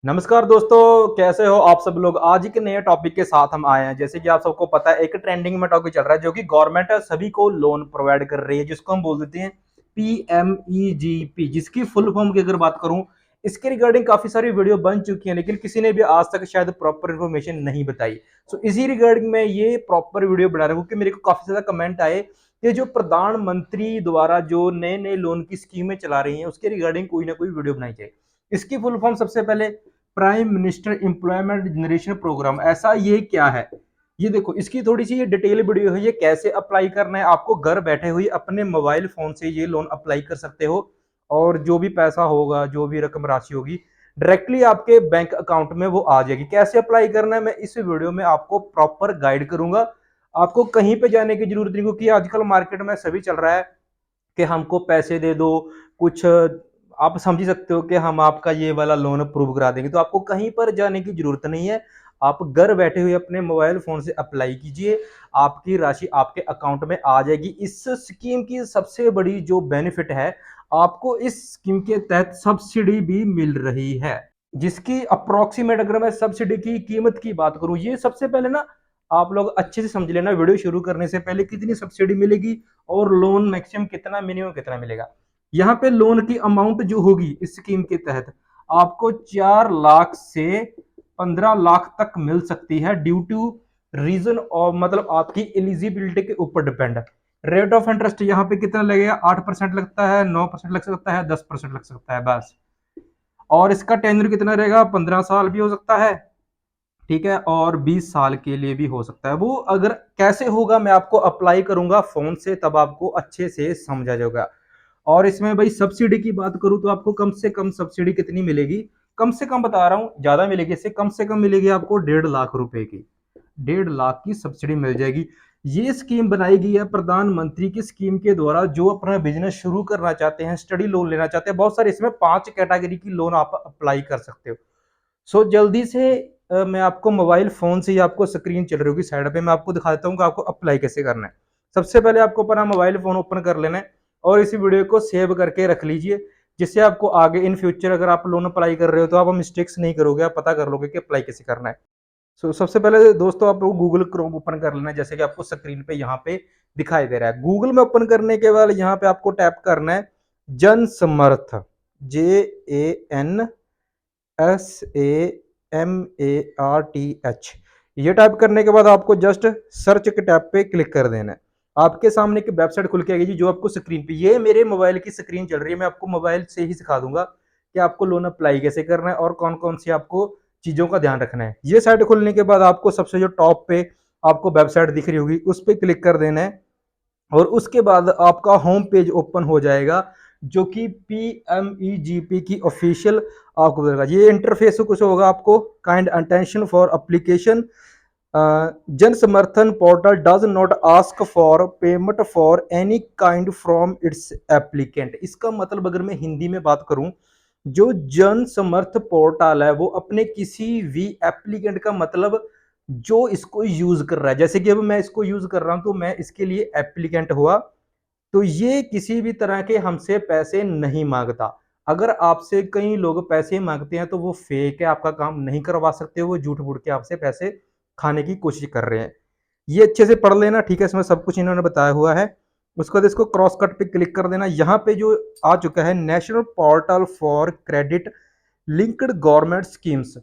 नमस्कार दोस्तों, कैसे हो आप सब लोग। आज एक नए टॉपिक के साथ हम आए हैं। जैसे कि आप सबको पता है, एक ट्रेंडिंग में टॉपिक चल रहा है जो कि गवर्नमेंट सभी को लोन प्रोवाइड कर रही है, जिसको हम बोल देते हैं पीएमईजीपी, जिसकी फुल फॉर्म की अगर बात करूं, इसके रिगार्डिंग काफी सारी वीडियो बन चुकी हैं, लेकिन किसी ने भी आज तक शायद प्रॉपर इन्फॉर्मेशन नहीं बताई। सो इसी रिगार्डिंग मैं ये प्रॉपर वीडियो बना रहा हूँ, क्योंकि मेरे को काफी ज्यादा कमेंट आए कि जो प्रधानमंत्री द्वारा जो नए नए लोन की स्कीमें चला रही हैं, उसके रिगार्डिंग कोई ना कोई वीडियो बनाई जाए। इसकी फुल फॉर्म सबसे पहले prime minister employment generation programme, ऐसा ये क्या है। ये देखो, इसकी थोड़ी सी ये डिटेल वीडियो है। ये कैसे अप्लाई करना है, आपको घर बैठे हुए अपने मोबाइल फोन से ये लोन अप्लाई कर सकते हो। और जो भी पैसा होगा, जो भी रकम राशि होगी, डायरेक्टली आपके बैंक अकाउंट में वो आ जाएगी। कैसे अप्लाई करना है, मैं इस वीडियो में आपको प्रॉपर गाइड करूंगा। आपको कहीं पे जाने की जरूरत नहीं, क्योंकि आजकल मार्केट में सभी चल रहा है कि हमको पैसे दे दो कुछ। आप समझ ही सकते हो कि हम आपका ये वाला लोन अप्रूव करा देंगे। तो आपको कहीं पर जाने की जरूरत नहीं है। आप घर बैठे हुए अपने मोबाइल फोन से अप्लाई कीजिए, आपकी राशि आपके अकाउंट में आ जाएगी। इस स्कीम की सबसे बड़ी जो बेनिफिट है, आपको इस स्कीम के तहत सब्सिडी भी मिल रही है, जिसकी अप्रोक्सीमेट अगर मैं सब्सिडी की कीमत की बात करूं, ये सबसे पहले ना आप लोग अच्छे से समझ लेना वीडियो शुरू करने से पहले, कितनी सब्सिडी मिलेगी और लोन मैक्सिमम कितना, मिनिमम कितना मिलेगा। यहाँ पे लोन की अमाउंट जो होगी इस स्कीम के तहत, आपको 4 लाख से 15 लाख तक मिल सकती है, ड्यू टू रीजन और मतलब आपकी एलिजिबिलिटी के ऊपर डिपेंड है। रेट ऑफ इंटरेस्ट यहाँ पे कितना लगेगा, 8% लगता है, 9% लग सकता है, 10% लग सकता है बस। और इसका टेन्योर कितना रहेगा, 15 साल भी हो सकता है, ठीक है, और 20 साल के लिए भी हो सकता है। वो अगर कैसे होगा, मैं आपको अप्लाई करूंगा फोन से, तब आपको अच्छे से समझा जाएगा। और इसमें भाई सब्सिडी की बात करूं तो आपको कम से कम सब्सिडी कितनी मिलेगी, कम से कम बता रहा हूं, ज्यादा मिलेगी इससे, कम से कम मिलेगी आपको 1.5 लाख रुपए की। 1.5 लाख की सब्सिडी मिल जाएगी। ये स्कीम बनाई गई है प्रधानमंत्री की स्कीम के द्वारा, जो अपना बिजनेस शुरू करना चाहते हैं, स्टडी लोन लेना चाहते हैं। बहुत सारे इसमें 5 कैटेगरी की लोन आप अप्लाई कर सकते हो। सो जल्दी से मैं आपको मोबाइल फोन से ही, आपको स्क्रीन चल रही होगी साइड पे, मैं आपको दिखाता हूँ कि आपको अप्लाई कैसे करना है। सबसे पहले आपको अपना मोबाइल फोन ओपन कर लेना है और इसी वीडियो को सेव करके रख लीजिए, जिससे आपको आगे इन फ्यूचर अगर आप लोन अप्लाई कर रहे हो तो आप मिस्टेक्स नहीं करोगे, आप पता कर लोगे कि अप्लाई कैसे करना है। सो सबसे पहले दोस्तों, आपको गूगल क्रोम ओपन कर लेना है, जैसे कि आपको स्क्रीन पे यहाँ पे दिखाई दे रहा है। गूगल में ओपन करने के बाद यहाँ पे आपको टैप करना है जन समर्थ, JANSAMARTH। ये टाइप करने के बाद आपको जस्ट सर्च के टैब पे क्लिक कर देना है। आपके सामने एक वेबसाइट खुल के आएगी, जो आपको स्क्रीन पे, ये मेरे मोबाइल की स्क्रीन चल रही है, मैं आपको मोबाइल से ही सिखा दूंगा कि आपको लोन अप्लाई कैसे करना है और कौन कौन सी आपको चीजों का ध्यान रखना है। ये साइट खुलने के बाद आपको सबसे जो टॉप पे आपको वेबसाइट दिख रही होगी, उस पर क्लिक कर देना है। और उसके बाद आपका होम पेज ओपन हो जाएगा, जो कि पीएमईजीपी की ऑफिशियल आपको मिलेगा। ये इंटरफेस कुछ होगा, आपको काइंड अटेंशन फॉर एप्लीकेशन, जन समर्थन portal does not ask for payment for any kind from its applicant. इसका मतलब अगर मैं हिंदी में बात करूं, जो जन समर्थ पोर्टल है वो अपने किसी भी एप्लीकेंट का मतलब जो इसको यूज कर रहा है, जैसे कि अब मैं इसको यूज कर रहा हूं तो मैं इसके लिए एप्लीकेंट हुआ, तो ये किसी भी तरह के हमसे पैसे नहीं मांगता। अगर आपसे कई लोग पैसे मांगते हैं तो वो फेक है, आपका काम नहीं करवा सकते, वो झूठ मूठ के आपसे पैसे खाने की कोशिश कर रहे हैं। ये अच्छे से पढ़ लेना, ठीक है, इसमें सब कुछ इन्होंने बताया हुआ है। उसके बाद इसको क्रॉस कट पे क्लिक कर देना। यहाँ पे जो आ चुका है national portal for credit linked government schemes,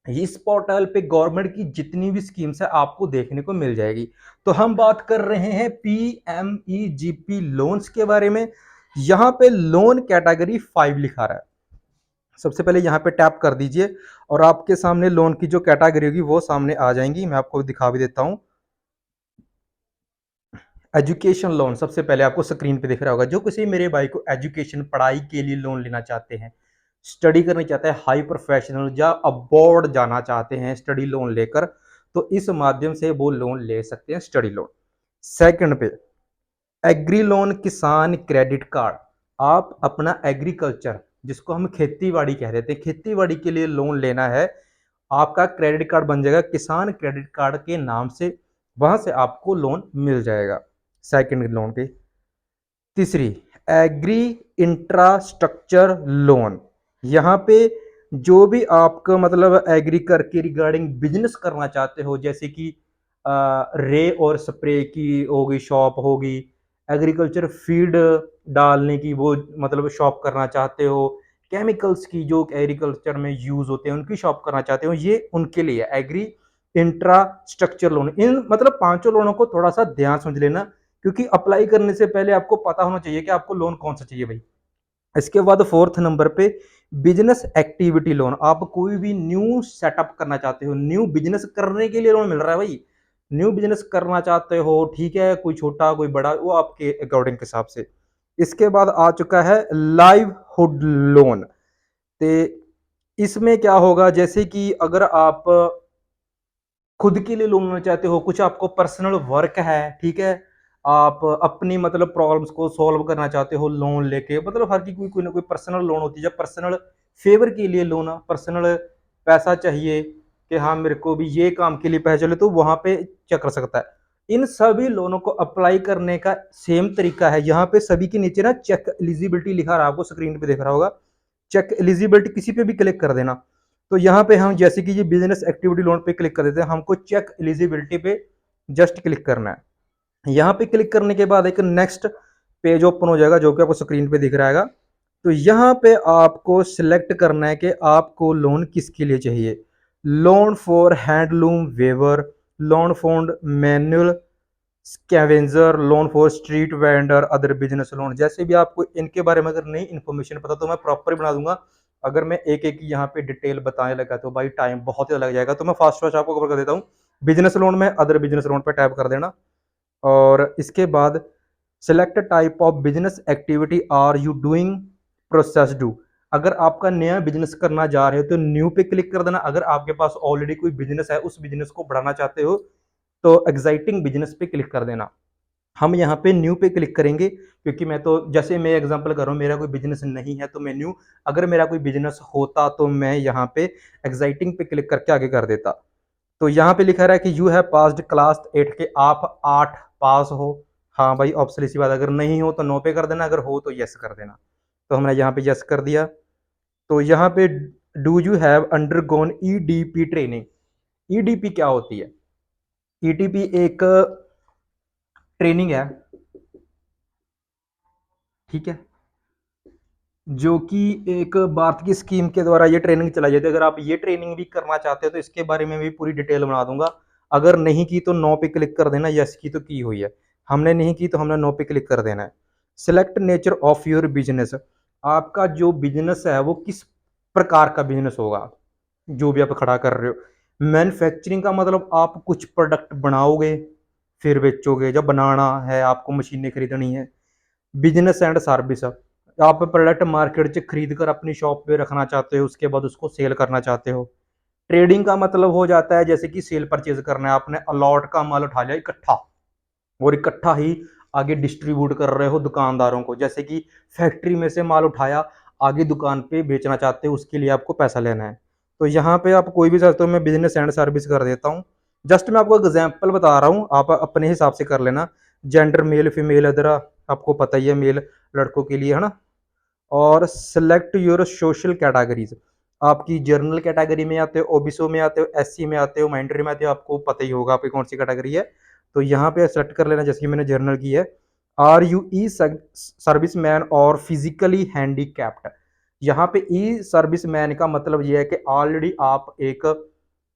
इस पोर्टल पे गवर्नमेंट की जितनी भी स्कीम्स है आपको देखने को मिल जाएगी। तो हम बात कर रहे हैं पीएमईजीपी लोन्स के बारे में। यहाँ पे लोन कैटेगरी 5 लिखा रहा है। सबसे पहले यहाँ पे टैप कर दीजिए और आपके सामने लोन की जो कैटेगरी होगी वो सामने आ जाएंगी। मैं आपको दिखा भी देता हूँ। एजुकेशन लोन सबसे पहले आपको स्क्रीन पे दिख रहा होगा। जो किसी मेरे भाई को एजुकेशन, पढ़ाई के लिए लोन लेना चाहते हैं, स्टडी करना चाहते हैं, हाई प्रोफेशनल या अब्रॉड जाना चाहते हैं स्टडी लोन लेकर, तो इस माध्यम से वो लोन ले सकते हैं, स्टडी लोन। सेकंड पे एग्री लोन, किसान क्रेडिट कार्ड। आप अपना एग्रीकल्चर, जिसको हम खेती बाड़ी कह रहे थे, खेती बाड़ी के लिए लोन लेना है, आपका क्रेडिट कार्ड बन जाएगा किसान क्रेडिट कार्ड के नाम से, वहां से आपको लोन मिल जाएगा सेकंड लोन पे। तीसरी एग्री इंफ्रास्ट्रक्चर लोन, यहाँ पे जो भी आपका मतलब एग्रीकल्चर के रिगार्डिंग बिजनेस करना चाहते हो, जैसे कि रे और स्प्रे की होगी शॉप होगी, एग्रीकल्चर फीड डालने की वो मतलब शॉप करना चाहते हो, केमिकल्स की जो एग्रीकल्चर में यूज होते हैं उनकी शॉप करना चाहते हो, ये उनके लिए एग्री इंफ्रास्ट्रक्चर लोन। इन मतलब पांचों लोनों को थोड़ा सा ध्यान समझ लेना, क्योंकि अप्लाई करने से पहले आपको पता होना चाहिए कि आपको लोन कौन सा चाहिए भाई। इसके बाद फोर्थ नंबर पे बिजनेस एक्टिविटी लोन। आप कोई भी न्यू सेटअप करना चाहते हो, न्यू बिजनेस करने के लिए लोन मिल रहा है भाई। न्यू बिजनेस करना चाहते हो, ठीक है, कोई छोटा कोई बड़ा, वो आपके अकॉर्डिंग के हिसाब से। इसके बाद आ चुका है लाइवहुड लोन। तो इसमें क्या होगा, जैसे कि अगर आप खुद के लिए लोन लेना चाहते हो, कुछ आपको पर्सनल वर्क है, ठीक है, आप अपनी मतलब प्रॉब्लम्स को सॉल्व करना चाहते हो लोन लेके, मतलब हर की कोई ना कोई पर्सनल लोन होती है, जब पर्सनल फेवर के लिए लोन, पर्सनल पैसा चाहिए कि हाँ मेरे को भी ये काम के लिए पैसा चले, तो वहां पे चेक कर सकता है। इन सभी लोनों को अप्लाई करने का सेम तरीका है। यहाँ पे सभी के नीचे ना चेक एलिजिबिलिटी लिखा रहा है, आपको स्क्रीन पे दिख रहा होगा। चेक एलिजिबिलिटी किसी पे भी क्लिक कर देना। तो यहाँ पे हम जैसे कि ये बिजनेस एक्टिविटी लोन पे क्लिक कर देते हैं, हमको चेक एलिजिबिलिटी पे जस्ट क्लिक करना है। यहाँ पे क्लिक करने के बाद एक नेक्स्ट पेज ओपन हो जाएगा, जो कि आपको स्क्रीन पे दिख रहा है। तो यहाँ पे आपको सिलेक्ट करना है कि आपको लोन किसके लिए चाहिए। Loan for handloom weaver, loan for manual scavenger, loan for street vendor, other business loan. जैसे भी आपको इनके बारे में अगर नई इन्फॉर्मेशन पता तो मैं प्रॉपर बना दूंगा। अगर मैं एक एक यहाँ पे डिटेल बताने लगा तो भाई टाइम बहुत ही लग जाएगा, तो मैं फास्ट फास्ट आपको कवर कर देता हूँ। बिजनेस लोन में अदर बिजनेस लोन पे टैप कर देना, और इसके बाद select type of business activity are you doing process do. अगर आपका नया बिजनेस करना जा रहे हो तो न्यू पे क्लिक कर देना। अगर आपके पास ऑलरेडी कोई बिजनेस है, उस बिजनेस को बढ़ाना चाहते हो, तो एग्जाइटिंग बिजनेस पे क्लिक कर देना। हम यहाँ पे न्यू पे क्लिक करेंगे, क्योंकि मैं तो जैसे मैं एग्जांपल कर रहा हूँ, मेरा कोई बिजनेस नहीं है तो मैं न्यू। अगर मेरा कोई बिजनेस होता तो मैं यहाँ पे एग्जाइटिंग पे क्लिक करके आगे कर देता। तो यहाँ पे लिखा रहा है कि यू हैव पास्ड क्लास 8 के, आप 8 पास हो। हाँ भाई, ऑप्शन सी बात, अगर नहीं हो तो नो पे कर देना, अगर हो तो यस कर देना। तो हमने यहाँ पे यस कर दिया। तो यहाँ पे do you have undergone EDP training. EDP क्या होती है? ईडीपी एक ट्रेनिंग है, ठीक है, जो कि एक भारत की स्कीम के द्वारा ये ट्रेनिंग चलाई जाती है। अगर आप ये ट्रेनिंग भी करना चाहते हो तो इसके बारे में भी पूरी डिटेल बना दूंगा। अगर नहीं की तो नो पे क्लिक कर देना, यस की तो की हुई है, हमने नहीं की तो हमने नो पे क्लिक कर देना है। Select nature of your business. आपका जो बिजनेस है वो किस प्रकार का बिजनेस होगा, जो भी आप खड़ा कर रहे हो। मैन्युफैक्चरिंग का मतलब आप कुछ प्रोडक्ट बनाओगे फिर बेचोगे, जब बनाना है आपको मशीनें खरीदनी है। बिजनेस एंड सर्विस, आप प्रोडक्ट मार्केट से खरीद कर अपनी शॉप पे रखना चाहते हो, उसके बाद उसको सेल करना चाहते हो। ट्रेडिंग का मतलब हो जाता है जैसे कि सेल परचेज करना है, आपने अलॉट का माल उठा लिया इकट्ठा, और इकट्ठा ही आगे डिस्ट्रीब्यूट कर रहे हो दुकानदारों को। जैसे कि फैक्ट्री में से माल उठाया, आगे दुकान पे बेचना चाहते हो, उसके लिए आपको पैसा लेना है। तो यहाँ पे आप कोई भी चाहते हो, मैं बिजनेस एंड सर्विस कर देता हूँ। जस्ट मैं आपको एग्जाम्पल बता रहा हूँ, आप अपने हिसाब से कर लेना। जेंडर मेल फीमेल अदर, आपको पता ही है, मेल लड़कों के लिए है ना। और सेलेक्ट योर सोशल कैटेगरीज, आपकी जर्नल कैटेगरी में आते हो, ओबीसी में आते हो, एससी में आते हो, माइनॉरिटी में आते हो, आपको पता ही होगा आपकी कौन सी कैटेगरी है। तो यहाँ पे सेलेक्ट कर लेना, जैसे कि मैंने जर्नल की है। Are you e service man और फिजिकली हैंडीकैप्ड। यहाँ पे ई सर्विस मैन का मतलब ये है कि ऑलरेडी आप एक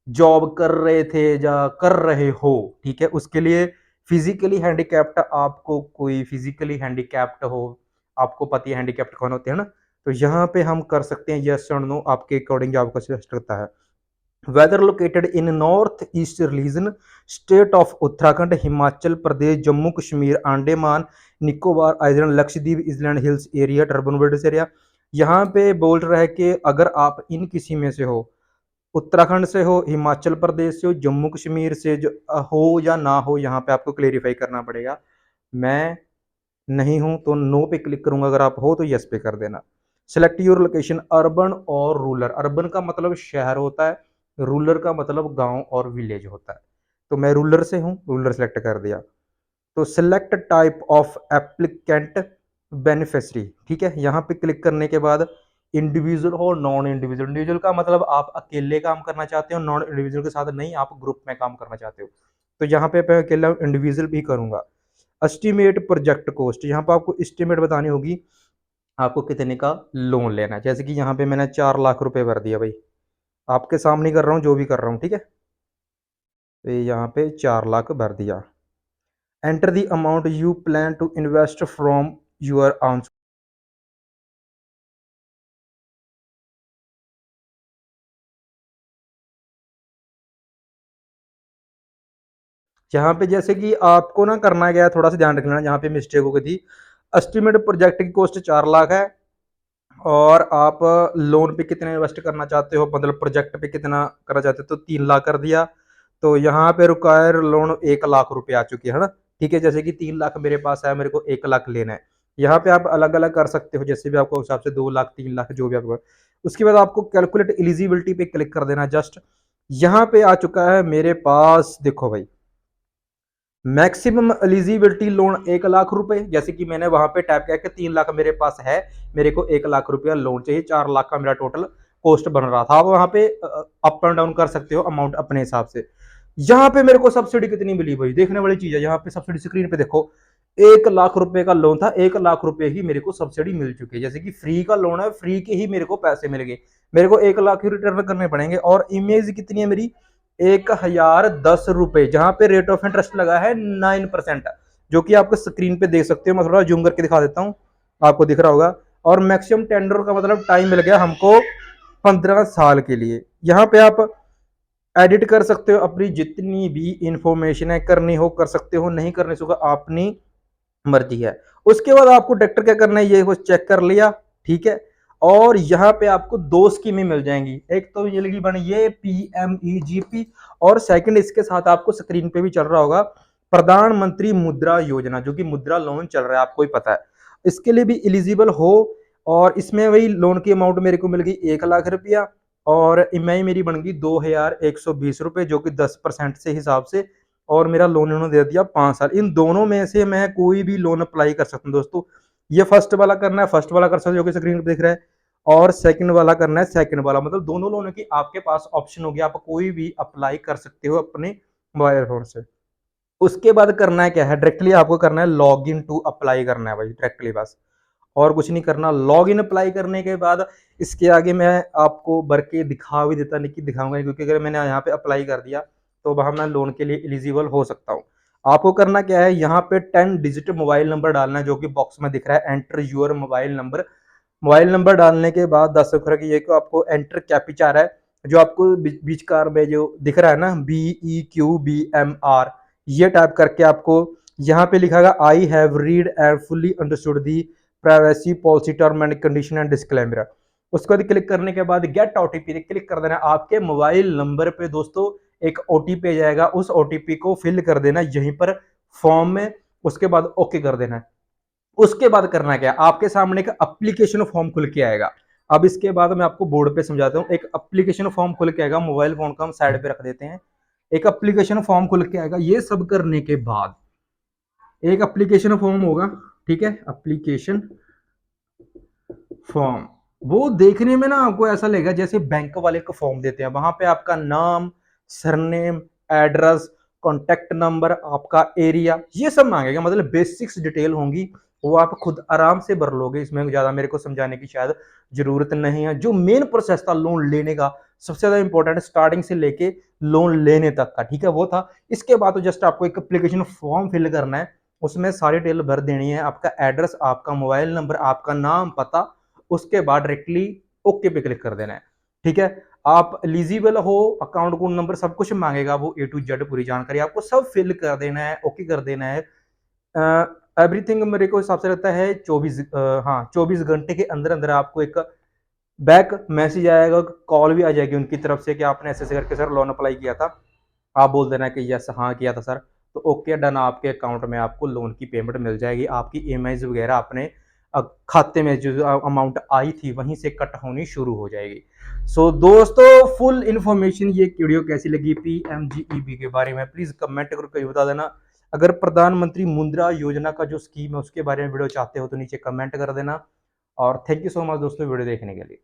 जॉब कर रहे थे या कर रहे हो, ठीक है, उसके लिए फिजिकली हैंडीकैप्ड, आपको कोई फिजिकली हैंडीकैप्ड हो, आपको पता है हैंडीकैप्ड कौन होते हैं ना। तो यहाँ पे हम कर सकते हैं यस और नो, आपके अकॉर्डिंग आपको सजेस्ट करता है। Whether located in north east region, state of Uttarakhand, Himachal Pradesh, Jammu Kashmir, Andaman Nicobar island, Lakshadweep, island hills area, turban wilders area. यहाँ पे बोल रहा है कि अगर आप इन किसी में से हो, उत्तराखंड से हो, हिमाचल प्रदेश से हो, जम्मू कश्मीर से जो हो या ना हो, यहाँ पे आपको क्लेरिफाई करना पड़ेगा। मैं नहीं हूं तो नो पे क्लिक करूंगा, अगर आप हो तो यस पे कर देना। सेलेक्ट योर लोकेशन, अर्बन और रूरल। अर्बन का मतलब शहर होता है, रूरल का मतलब गांव और विलेज होता है। तो मैं रूरल से हूं, रूरल सेलेक्ट कर दिया। तो select type of applicant beneficiary, ठीक है, यहाँ पे क्लिक करने के बाद इंडिविजुअल हो, नॉन इंडिविजुअल। इंडिविजुअल का मतलब आप अकेले काम करना चाहते हो, नॉन इंडिविजुअल के साथ नहीं, आप ग्रुप में काम करना चाहते हो। तो यहाँ पे मैं अकेला इंडिविजुअल भी करूंगा। एस्टिमेट प्रोजेक्ट कॉस्ट, यहाँ पर आपको एस्टिमेट बतानी होगी आपको कितने का लोन लेना है। जैसे कि यहाँ पे मैंने 4 लाख रुपए भर दिया भाई, आपके सामने कर रहा हूँ जो भी कर रहा हूँ, ठीक है। तो यहाँ पे 4 लाख भर दिया। Enter the amount you plan to invest from your answer. यहाँ पे जैसे कि आपको ना करना क्या है, थोड़ा सा ध्यान रखना, यहाँ पे मिस्टेक हो गई थी। एस्टिमेट प्रोजेक्ट की कॉस्ट 4 लाख है, और आप लोन पे कितने इन्वेस्ट करना चाहते हो, मतलब प्रोजेक्ट पे कितना करना चाहते हो, तो 3 लाख कर दिया। तो यहाँ पे रिक्वायर लोन 1 लाख रुपए आ चुकी है ना। ठीक है, जैसे कि 3 लाख मेरे पास है, मेरे को 1 लाख लेना है। यहाँ पे आप अलग अलग कर सकते हो, जैसे भी आपको हिसाब से 2 लाख 3 लाख जो भी आपको। उसके बाद आपको कैलकुलेट एलिजिबिलिटी पे क्लिक कर देना जस्ट। यहाँ पे आ चुका है मेरे पास, देखो भाई, मैक्सिमम एलिजिबिलिटी लोन 1 लाख रुपए। जैसे कि मैंने वहां पे टैप किया कि 3 लाख मेरे पास है, मेरे को 1 लाख रुपया लोन चाहिए, 4 लाख का मेरा टोटल कॉस्ट बन रहा था। आप वहां पे अप एंड डाउन कर सकते हो अमाउंट अपने हिसाब से। यहाँ पे मेरे को सब्सिडी कितनी मिली भाई, देखने वाली चीज है। यहाँ पे सब्सिडी स्क्रीन पे देखो, 1 लाख रुपए का लोन था, 1 लाख रुपए ही मेरे को सब्सिडी मिल चुकी है। जैसे कि फ्री का लोन है, फ्री के ही मेरे को पैसे मिल गए, मेरे को 1 लाख ही रिटर्न करने पड़ेंगे। और इमेज कितनी है मेरी, 1010 रुपए, जहां पे रेट ऑफ इंटरेस्ट लगा है 9%, जो कि आपको स्क्रीन पे देख सकते हो। मैं थोड़ा जूम करके दिखा देता हूँ, आपको दिख रहा होगा। और मैक्सिमम टेंडर का मतलब टाइम मिल गया हमको 15 साल के लिए। यहाँ पे आप एडिट कर सकते हो अपनी जितनी भी इंफॉर्मेशन है, करनी हो कर सकते हो, नहीं करने से अपनी मर्जी है। उसके बाद आपको ट्रैक्टर क्या करना है, ये वो चेक कर लिया, ठीक है। और यहाँ पे आपको दो स्कीमें मिल जाएंगी, एक तो ये लगी बनी ये PMEGP, और सेकंड इसके साथ आपको स्क्रीन पे भी चल रहा होगा प्रधानमंत्री मुद्रा योजना, जो कि मुद्रा लोन चल रहा है, आपको ही पता है। इसके लिए भी एलिजिबल हो, और इसमें वही लोन की अमाउंट मेरे को मिल गई 1 लाख रुपया, और ईएमआई मेरी बन गई 2120 रुपए, जो कि 10% से हिसाब से। और मेरा लोन उन्होंने दे दिया 5 साल। इन दोनों में से मैं कोई भी लोन अप्लाई कर सकता हूँ दोस्तों। ये फर्स्ट वाला करना है, फर्स्ट वाला कर सकते हो, जो कि स्क्रीन पर दिख रहा है। और सेकंड वाला करना है, सेकंड वाला। मतलब दोनों लोनों की आपके पास ऑप्शन होगी, आप कोई भी अप्लाई कर सकते हो अपने मोबाइल फोन से। उसके बाद करना है क्या है, डायरेक्टली आपको करना है लॉग इन टू अप्लाई करना है भाई, डायरेक्टली बस, और कुछ नहीं करना। लॉग इन अप्लाई करने के बाद इसके आगे मैं आपको भर के दिखा भी देता, नहीं कि दिखाऊंगा, क्योंकि अगर मैंने यहाँ पे अप्लाई कर दिया तो वहां मैं लोन के लिए एलिजिबल हो सकता हूँ। आपको करना क्या है, यहाँ पे 10 डिजिट मोबाइल नंबर डालना है, जो कि बॉक्स में दिख रहा है, enter your mobile number. Mobile number डालने के बाद 10 अक्षर की, ये को आपको एंटर कैप्चा रहा है, जो आपको बीच कार में जो दिख रहा है ना, BEQBMR, ये टाइप करके आपको यहाँ पे लिखा है I have read and fully understood the privacy policy term and condition and disclaimer. उसके बाद क्लिक करने के बाद गेट ओटीपी क्लिक कर देना। आपके मोबाइल नंबर पे दोस्तों एक ओटीपी जाएगा, उस ओटीपी को फिल कर देना यहीं पर फॉर्म में। उसके बाद ओके कर देना है। उसके बाद करना क्या, आपके सामने एक एप्लीकेशन फॉर्म खुल के आएगा। अब इसके बाद मैं आपको बोर्ड पे समझाता हूँ। एक एप्लीकेशन फॉर्म खुल के आएगा, मोबाइल फोन का हम साइड पे रख देते हैं। एक एप्लीकेशन फॉर्म खुल के आएगा। ये सब करने के बाद एक एप्लीकेशन फॉर्म होगा, ठीक है, एप्लीकेशन फॉर्म। वो देखने में ना आपको ऐसा लगेगा जैसे बैंक वाले को फॉर्म देते हैं। वहां पे आपका नाम, सरनेम, एड्रेस, कॉन्टेक्ट नंबर, आपका एरिया, ये सब मांगेगा, मतलब बेसिक्स डिटेल होंगी। वो आप खुद आराम से भर लोगे, इसमें ज्यादा मेरे को समझाने की शायद जरूरत नहीं है। जो मेन प्रोसेस था लोन लेने का, सबसे ज्यादा इंपॉर्टेंट, स्टार्टिंग से लेके लोन लेने तक का, ठीक है, वो था। इसके बाद तो जस्ट आपको एक एप्लीकेशन फॉर्म फिल करना है, उसमें सारी डिटेल भर देनी है, आपका एड्रेस, आपका मोबाइल नंबर, आपका नाम, पता। उसके बाद डायरेक्टली ओके पे क्लिक कर देना है, ठीक है। आप एलिजिबल हो, अकाउंट कोड नंबर सब कुछ मांगेगा, वो A to Z पूरी जानकारी आपको सब फिल कर देना है, ओके कर देना है। एवरीथिंग मेरे को हिसाब से लगता है 24 घंटे के अंदर अंदर आपको एक बैक मैसेज आएगा, कॉल भी आ जाएगी उनकी तरफ से कि आपने ऐसे ऐसे करके सर लोन अप्लाई किया था। आप बोल देना कि यस हाँ किया था सर, तो ओके डन, आपके अकाउंट में आपको लोन की पेमेंट मिल जाएगी। आपकी ईएमआईज वगैरह अपने खाते में जो अमाउंट आई थी वहीं से कट होनी शुरू हो जाएगी। सो दोस्तों, फुल इन्फॉर्मेशन ये वीडियो कैसी लगी PMGEB के बारे में, प्लीज कमेंट करके बता देना। अगर प्रधानमंत्री मुद्रा योजना का जो स्कीम है उसके बारे में वीडियो चाहते हो तो नीचे कमेंट कर देना। और थैंक यू सो मच दोस्तों वीडियो देखने के लिए।